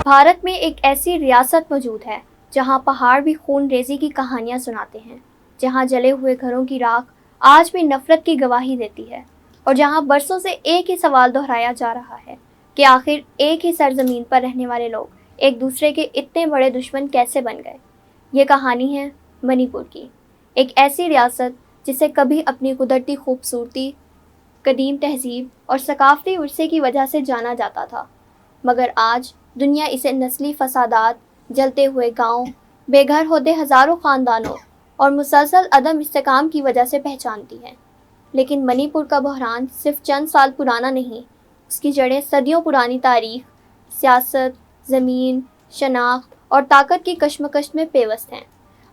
بھارت میں ایک ایسی ریاست موجود ہے جہاں پہاڑ بھی خون ریزی کی کہانیاں سناتے ہیں، جہاں جلے ہوئے گھروں کی راکھ آج بھی نفرت کی گواہی دیتی ہے، اور جہاں برسوں سے ایک ہی سوال دہرایا جا رہا ہے کہ آخر ایک ہی سرزمین پر رہنے والے لوگ ایک دوسرے کے اتنے بڑے دشمن کیسے بن گئے۔ یہ کہانی ہے منی پور کی، ایک ایسی ریاست جسے کبھی اپنی قدرتی خوبصورتی، قدیم تہذیب اور ثقافتی ورثے کی وجہ سے جانا جاتا تھا، مگر آج دنیا اسے نسلی فسادات، جلتے ہوئے گاؤں، بے گھر ہوتے ہزاروں خاندانوں اور مسلسل عدم استحکام کی وجہ سے پہچانتی ہے۔ لیکن منی پور کا بحران صرف چند سال پرانا نہیں، اس کی جڑیں صدیوں پرانی تاریخ، سیاست، زمین، شناخت اور طاقت کی کشمکش میں پیوست ہیں۔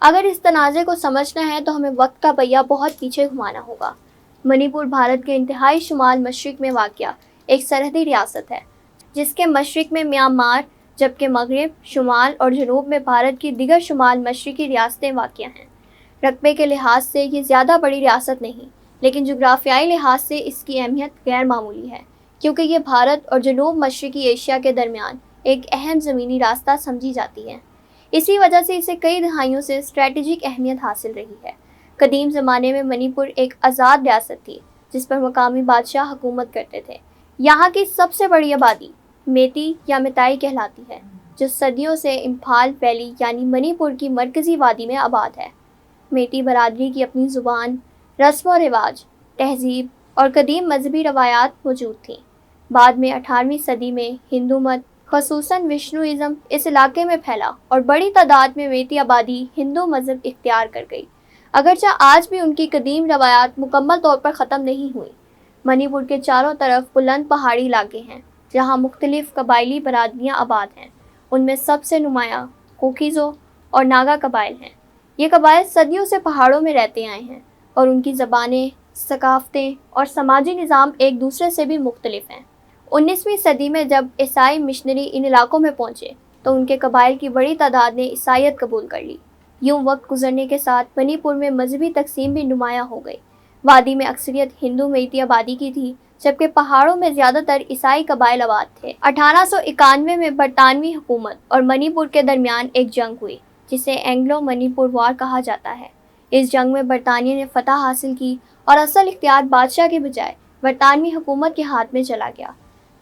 اگر اس تنازع کو سمجھنا ہے تو ہمیں وقت کا پہیہ بہت پیچھے گھمانا ہوگا۔ منی پور بھارت کے انتہائی شمال مشرق میں واقع ایک سرحدی ریاست ہے، جس کے مشرق میں میانمار، جبکہ مغرب، شمال اور جنوب میں بھارت کی دیگر شمال مشرقی ریاستیں واقع ہیں۔ رقبے کے لحاظ سے یہ زیادہ بڑی ریاست نہیں، لیکن جغرافیائی لحاظ سے اس کی اہمیت غیر معمولی ہے، کیونکہ یہ بھارت اور جنوب مشرقی ایشیا کے درمیان ایک اہم زمینی راستہ سمجھی جاتی ہے۔ اسی وجہ سے اسے کئی دہائیوں سے اسٹریٹجک اہمیت حاصل رہی ہے۔ قدیم زمانے میں منی پور ایک آزاد ریاست تھی جس پر مقامی بادشاہ حکومت کرتے تھے۔ یہاں کی سب سے بڑی آبادی میتی یا میتائی کہلاتی ہے، جو صدیوں سے امپھال ویلی یعنی منی پور کی مرکزی وادی میں آباد ہے۔ میتی برادری کی اپنی زبان، رسم و رواج، تہذیب اور قدیم مذہبی روایات موجود تھیں۔ بعد میں 18ویں صدی میں ہندو مت، خصوصاً وشنوئزم اس علاقے میں پھیلا اور بڑی تعداد میں میتی آبادی ہندو مذہب اختیار کر گئی، اگرچہ آج بھی ان کی قدیم روایات مکمل طور پر ختم نہیں ہوئی۔ منی پور کے چاروں طرف بلند پہاڑی علاقے ہیں جہاں مختلف قبائلی برادریاں آباد ہیں۔ ان میں سب سے نمایاں کوکیزو اور ناگا قبائل ہیں۔ یہ قبائل صدیوں سے پہاڑوں میں رہتے آئے ہیں اور ان کی زبانیں، ثقافتیں اور سماجی نظام ایک دوسرے سے بھی مختلف ہیں۔ 19ویں صدی میں جب عیسائی مشنری ان علاقوں میں پہنچے تو ان کے قبائل کی بڑی تعداد نے عیسائیت قبول کر لی۔ یوں وقت گزرنے کے ساتھ منی پور میں مذہبی تقسیم بھی نمایاں ہو گئی۔ وادی میں اکثریت ہندو میتی آبادی کی تھی، جبکہ پہاڑوں میں زیادہ تر عیسائی قبائل آباد تھے۔ 1891 میں برطانوی حکومت اور منی پور کے درمیان ایک جنگ ہوئی جسے اینگلو منی پور وار کہا جاتا ہے۔ اس جنگ میں برطانیہ نے فتح حاصل کی اور اصل اختیار بادشاہ کے بجائے برطانوی حکومت کے ہاتھ میں چلا گیا۔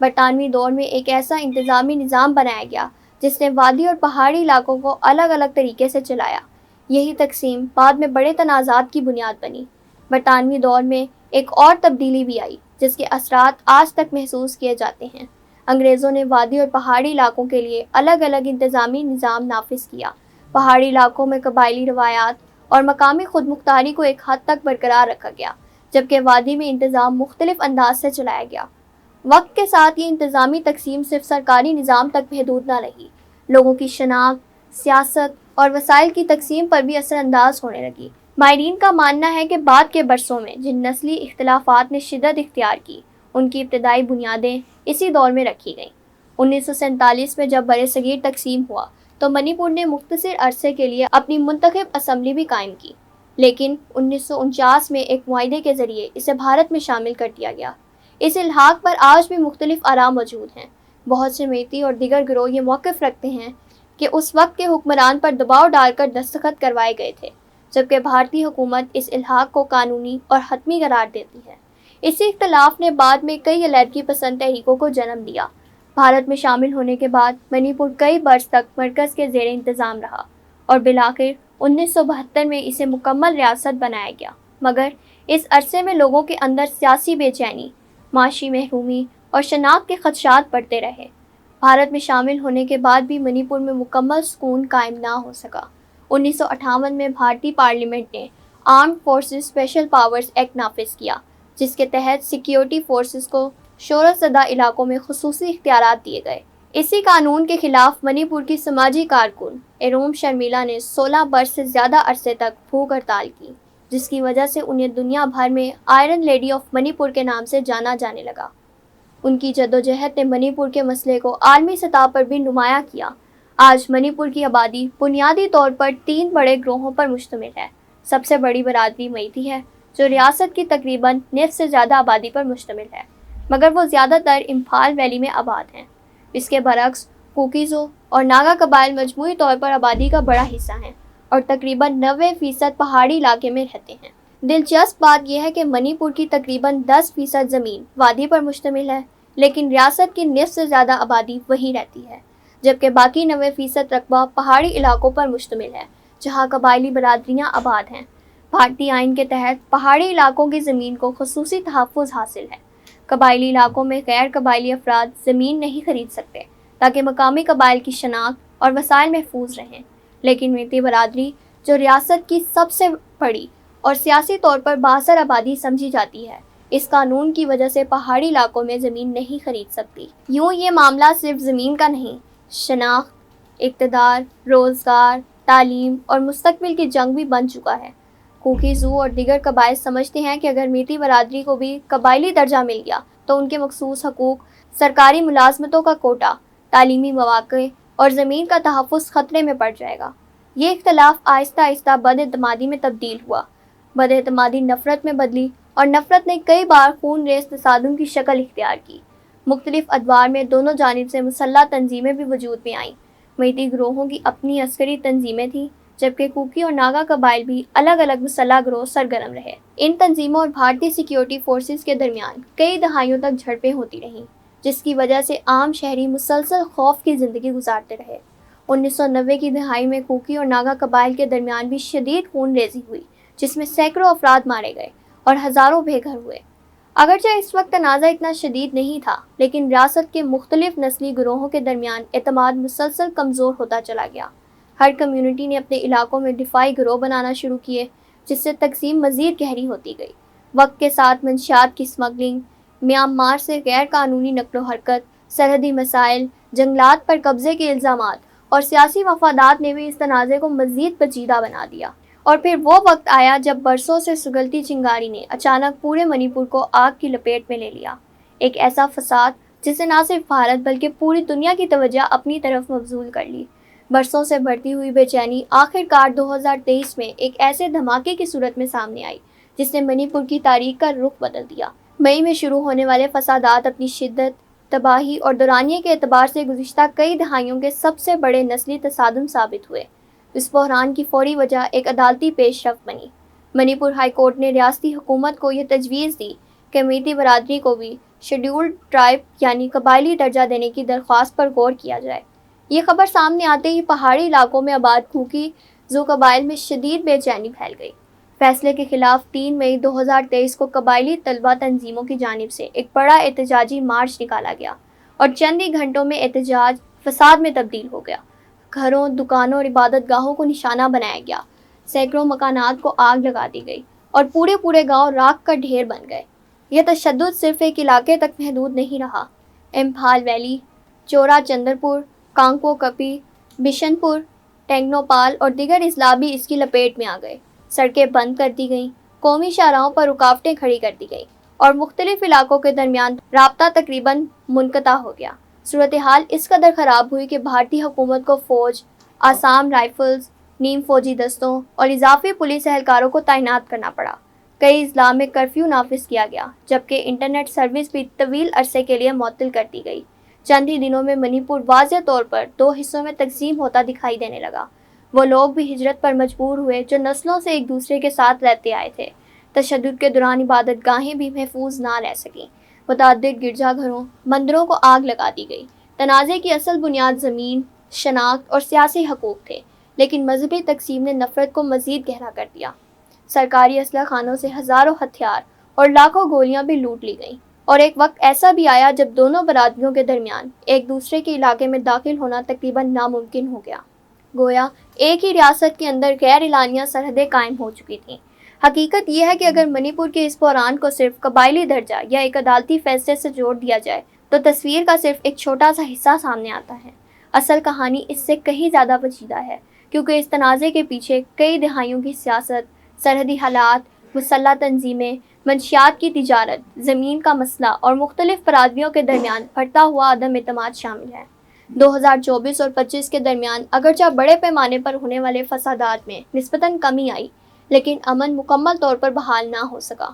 برطانوی دور میں ایک ایسا انتظامی نظام بنایا گیا جس نے وادی اور پہاڑی علاقوں کو الگ الگ طریقے سے چلایا۔ یہی تقسیم بعد میں بڑے تنازعات کی بنیاد بنی۔ برطانوی دور میں ایک اور تبدیلی بھی آئی جس کے اثرات آج تک محسوس کیے جاتے ہیں۔ انگریزوں نے وادی اور پہاڑی علاقوں کے لیے الگ الگ انتظامی نظام نافذ کیا۔ پہاڑی علاقوں میں قبائلی روایات اور مقامی خود مختاری کو ایک حد تک برقرار رکھا گیا، جبکہ وادی میں انتظام مختلف انداز سے چلایا گیا۔ وقت کے ساتھ یہ انتظامی تقسیم صرف سرکاری نظام تک محدود نہ رہی، لوگوں کی شناخت، سیاست اور وسائل کی تقسیم پر بھی اثر انداز ہونے لگی۔ ماہرین کا ماننا ہے کہ بعد کے برسوں میں جن نسلی اختلافات نے شدت اختیار کی، ان کی ابتدائی بنیادیں اسی دور میں رکھی گئیں۔ 1947 میں جب برصغیر تقسیم ہوا تو منی پور نے مختصر عرصے کے لیے اپنی منتخب اسمبلی بھی قائم کی، لیکن 1949 میں ایک معاہدے کے ذریعے اسے بھارت میں شامل کر دیا گیا۔ اس الحاق پر آج بھی مختلف آراء موجود ہیں۔ بہت سے میتی اور دیگر گروہ یہ موقف رکھتے ہیں کہ اس وقت کے حکمران پر دباؤ ڈال کر دستخط کروائے گئے تھے، جبکہ بھارتی حکومت اس الحاق کو قانونی اور حتمی قرار دیتی ہے۔ اسی اختلاف نے بعد میں کئی علیحدگی پسند تحریکوں کو جنم دیا۔ بھارت میں شامل ہونے کے بعد منی پور کئی برس تک مرکز کے زیر انتظام رہا اور بالآخر 1972 میں اسے مکمل ریاست بنایا گیا، مگر اس عرصے میں لوگوں کے اندر سیاسی بے چینی، معاشی محرومی اور شناخت کے خدشات بڑھتے رہے۔ بھارت میں شامل ہونے کے بعد بھی منی پور میں مکمل سکون قائم نہ ہو سکا۔ 1958 میں بھارتی پارلیمنٹ نے armed forces special powers act نافذ کیا، جس کے تحت سیکیورٹی فورسز کو شورش زدہ علاقوں میں خصوصی اختیارات دیے گئے۔ اسی قانون کے خلاف منی پور کی سماجی کارکن ایروم شرمیلا نے 16 برس سے زیادہ عرصے تک بھوک ہڑتال کی، جس کی وجہ سے انہیں دنیا بھر میں آئرن لیڈی آف منی پور کے نام سے جانا جانے لگا۔ ان کی جدوجہد نے منی پور کے مسئلے کو عالمی سطح پر بھی نمایاں کیا۔ آج منی پور کی آبادی بنیادی طور پر 3 بڑے گروہوں پر مشتمل ہے۔ سب سے بڑی برادری میتی ہے، جو ریاست کی تقریباً نصف سے زیادہ آبادی پر مشتمل ہے، مگر وہ زیادہ تر امپھال ویلی میں آباد ہیں۔ اس کے برعکس کوکیزو اور ناگا قبائل مجموعی طور پر آبادی کا بڑا حصہ ہیں اور تقریباً 90% پہاڑی علاقے میں رہتے ہیں۔ دلچسپ بات یہ ہے کہ منی پور کی تقریباً 10% زمین وادی پر مشتمل ہے، لیکن ریاست کی نصف سے زیادہ آبادی وہیں رہتی ہے، جبکہ باقی 90% رقبہ پہاڑی علاقوں پر مشتمل ہے جہاں قبائلی برادریاں آباد ہیں۔ بھارتی آئین کے تحت پہاڑی علاقوں کی زمین کو خصوصی تحفظ حاصل ہے۔ قبائلی علاقوں میں غیر قبائلی افراد زمین نہیں خرید سکتے تاکہ مقامی قبائل کی شناخت اور وسائل محفوظ رہیں، لیکن میتی برادری جو ریاست کی سب سے بڑی اور سیاسی طور پر بااثر آبادی سمجھی جاتی ہے، اس قانون کی وجہ سے پہاڑی علاقوں میں زمین نہیں خرید سکتی۔ یوں یہ معاملہ صرف زمین کا نہیں، شناخت، اقتدار، روزگار، تعلیم اور مستقبل کی جنگ بھی بن چکا ہے۔ کوکیزو اور دیگر قبائل سمجھتے ہیں کہ اگر میتی برادری کو بھی قبائلی درجہ مل گیا تو ان کے مخصوص حقوق، سرکاری ملازمتوں کا کوٹا، تعلیمی مواقع اور زمین کا تحفظ خطرے میں پڑ جائے گا۔ یہ اختلاف آہستہ آہستہ بد اعتمادی میں تبدیل ہوا، بد اعتمادی نفرت میں بدلی اور نفرت نے کئی بار خون ریز تصادم کی شکل اختیار کی۔ مختلف ادوار میں دونوں جانب سے مسلح تنظیمیں بھی وجود میں آئیں۔ میتی گروہوں کی اپنی عسکری تنظیمیں تھیں، جبکہ کوکی اور ناگا قبائل بھی الگ الگ مسلح گروہ سرگرم رہے۔ ان تنظیموں اور بھارتی سیکیورٹی فورسز کے درمیان کئی دہائیوں تک جھڑپیں ہوتی رہیں، جس کی وجہ سے عام شہری مسلسل خوف کی زندگی گزارتے رہے۔ 1990 کی دہائی میں کوکی اور ناگا قبائل کے درمیان بھی شدید خون ریزی ہوئی، جس میں سینکڑوں افراد مارے گئے اور ہزاروں بے گھر ہوئے۔ اگرچہ اس وقت تنازع اتنا شدید نہیں تھا، لیکن ریاست کے مختلف نسلی گروہوں کے درمیان اعتماد مسلسل کمزور ہوتا چلا گیا۔ ہر کمیونٹی نے اپنے علاقوں میں دفاعی گروہ بنانا شروع کیے، جس سے تقسیم مزید گہری ہوتی گئی۔ وقت کے ساتھ منشیات کی اسمگلنگ، میانمار سے غیر قانونی نقل و حرکت، سرحدی مسائل، جنگلات پر قبضے کے الزامات اور سیاسی مفادات نے بھی اس تنازع کو مزید پیچیدہ بنا دیا۔ اور پھر وہ وقت آیا جب برسوں سے سگلتی چنگاری نے اچانک پورے منی پور کو آگ کی لپیٹ میں لے لیا۔ ایک ایسا فساد جسے نہ صرف بھارت بلکہ پوری دنیا کی توجہ اپنی طرف مبذول کر لی۔ برسوں سے بڑھتی ہوئی بے چینی آخر کار 2023 میں ایک ایسے دھماکے کی صورت میں سامنے آئی جس نے منی پور کی تاریخ کا رخ بدل دیا۔ مئی میں شروع ہونے والے فسادات اپنی شدت، تباہی اور دورانیے کے اعتبار سے گزشتہ کئی دہائیوں کے سب سے بڑے نسلی تصادم ثابت ہوئے۔ اس بحران کی فوری وجہ ایک عدالتی پیش رفت بنی۔ منی پور ہائی کورٹ نے ریاستی حکومت کو یہ تجویز دی کہ میتی برادری کو بھی شیڈیولڈ ٹرائب یعنی قبائلی درجہ دینے کی درخواست پر غور کیا جائے۔ یہ خبر سامنے آتے ہی پہاڑی علاقوں میں آباد کوکی-زو قبائل میں شدید بے چینی پھیل گئی۔ فیصلے کے خلاف 3 مئی 2023 کو قبائلی طلبہ تنظیموں کی جانب سے ایک بڑا احتجاجی مارچ نکالا گیا اور چند ہی گھنٹوں میں احتجاج فساد میں تبدیل ہو گیا۔ گھروں، دکانوں اور عبادت گاہوں کو نشانہ بنایا گیا، سینکڑوں مکانات کو آگ لگا دی گئی اور پورے گاؤں راکھ کا ڈھیر بن گئے۔ یہ تشدد صرف ایک علاقے تک محدود نہیں رہا۔ امپھال ویلی، چورا چندر پور، کانکو کپی، بشن پور، ٹینگنوپال اور دیگر اضلاع بھی اس کی لپیٹ میں آ گئے۔ سڑکیں بند کر دی گئیں، قومی شاہراہوں پر رکاوٹیں کھڑی کر دی گئیں اور مختلف علاقوں کے درمیان رابطہ تقریباً منقطع ہو گیا۔ صورتحال اس قدر خراب ہوئی کہ بھارتی حکومت کو فوج، آسام رائفلز، نیم فوجی دستوں اور اضافی پولیس اہلکاروں کو تعینات کرنا پڑا۔ کئی اضلاع میں کرفیو نافذ کیا گیا، جبکہ انٹرنیٹ سروس بھی طویل عرصے کے لیے معطل کر دی گئی۔ چند ہی دنوں میں منی پور واضح طور پر 2 حصوں میں تقسیم ہوتا دکھائی دینے لگا۔ وہ لوگ بھی ہجرت پر مجبور ہوئے جو نسلوں سے ایک دوسرے کے ساتھ رہتے آئے تھے۔ تشدد کے دوران عبادت گاہیں بھی محفوظ نہ رہ سکیں۔ متعدد گرجا گھروں، مندروں کو آگ لگا دی گئی۔ تنازع کی اصل بنیاد زمین، شناخت اور سیاسی حقوق تھے، لیکن مذہبی تقسیم نے نفرت کو مزید گہرا کر دیا۔ سرکاری اسلحہ خانوں سے ہزاروں ہتھیار اور لاکھوں گولیاں بھی لوٹ لی گئیں، اور ایک وقت ایسا بھی آیا جب دونوں برادریوں کے درمیان ایک دوسرے کے علاقے میں داخل ہونا تقریباً ناممکن ہو گیا۔ گویا ایک ہی ریاست کے اندر غیر اعلانیہ سرحدیں قائم ہو چکی تھیں۔ حقیقت یہ ہے کہ اگر منی پور کے اس بحران کو صرف قبائلی درجہ یا ایک عدالتی فیصلے سے جوڑ دیا جائے تو تصویر کا صرف ایک چھوٹا سا حصہ سامنے آتا ہے۔ اصل کہانی اس سے کہیں زیادہ پیچیدہ ہے، کیونکہ اس تنازع کے پیچھے کئی دہائیوں کی سیاست، سرحدی حالات، مسلح تنظیمیں، منشیات کی تجارت، زمین کا مسئلہ اور مختلف برادریوں کے درمیان بڑھتا ہوا عدم اعتماد شامل ہے۔ 2024 اور 25 کے درمیان اگرچہ بڑے پیمانے پر ہونے والے فسادات میں نسبتاً کمی آئی، لیکن امن مکمل طور پر بحال نہ ہو سکا۔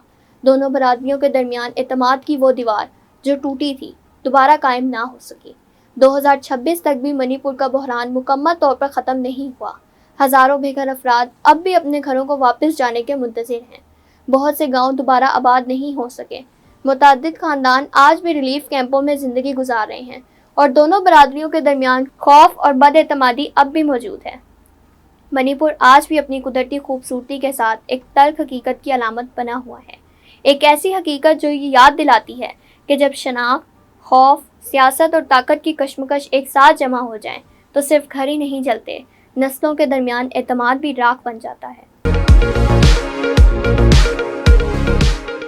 دونوں برادریوں کے درمیان اعتماد کی وہ دیوار جو ٹوٹی تھی، دوبارہ قائم نہ ہو سکی۔ 2026 تک بھی منی پور کا بحران مکمل طور پر ختم نہیں ہوا۔ ہزاروں بے گھر افراد اب بھی اپنے گھروں کو واپس جانے کے منتظر ہیں۔ بہت سے گاؤں دوبارہ آباد نہیں ہو سکے۔ متعدد خاندان آج بھی ریلیف کیمپوں میں زندگی گزار رہے ہیں اور دونوں برادریوں کے درمیان خوف اور بد اعتمادی اب بھی موجود ہے۔ منی پور آج بھی اپنی قدرتی خوبصورتی کے ساتھ ایک تلخ حقیقت کی علامت بنا ہوا ہے، ایک ایسی حقیقت جو یہ یاد دلاتی ہے کہ جب شناخت، خوف، سیاست اور طاقت کی کشمکش ایک ساتھ جمع ہو جائیں تو صرف گھر ہی نہیں جلتے، نسلوں کے درمیان اعتماد بھی راکھ بن جاتا ہے۔